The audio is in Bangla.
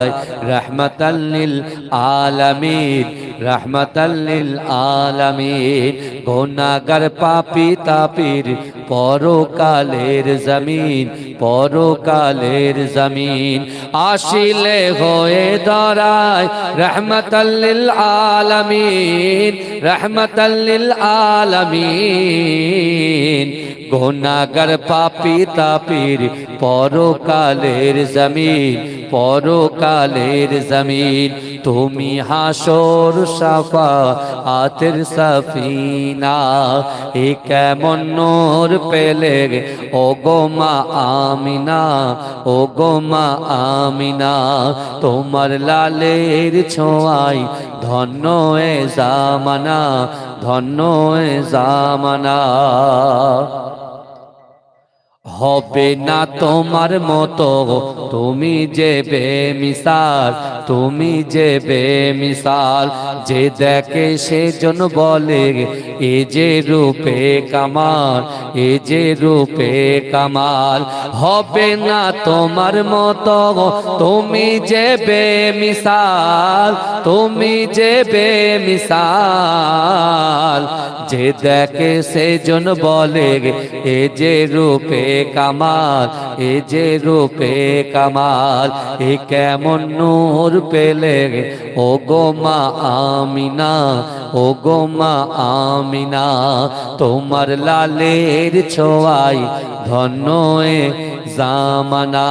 रहमतल लिल आलमीन रहमतल लिल आलमीन गुनाहगार पापी तापिर পরকালের জমিন পরকালের জমিন আসিলে হয়ে দাঁড়ায় রহমতাল লিল আলামিন রহমতাল লিল আলামিন গুনাহগার পাপী তাপির পরকালের জমিন পরকালের জমিন তুমি হাসর শাফাআতের সফিনা এ কেমন নূর পেলে ও গো মা আমিনা ও গো মা আমিনা তোমার লালের ছোঁয়ায় ধন্য এ জামানা ধন্য এ জামানা হবে না তোমার মতো তুমি যে বেমিসাল তুমি যে বেমিসাল যে দেখে সেজন বলে এ যে রূপে কামাল এ যে রূপে কামাল হবে না তোমার মতো তুমি যে বেমিসাল তুমি যে বেমিসাল যে দেখে সেজন বলে এ যে রূপে কামাল এ যে রূপে কামাল এ কেমন নূর পেলে ও গো মা আমিনা ও গো মা আমিনা তোমার লালের ছোঁয়ায় ধন্য এ জামানা।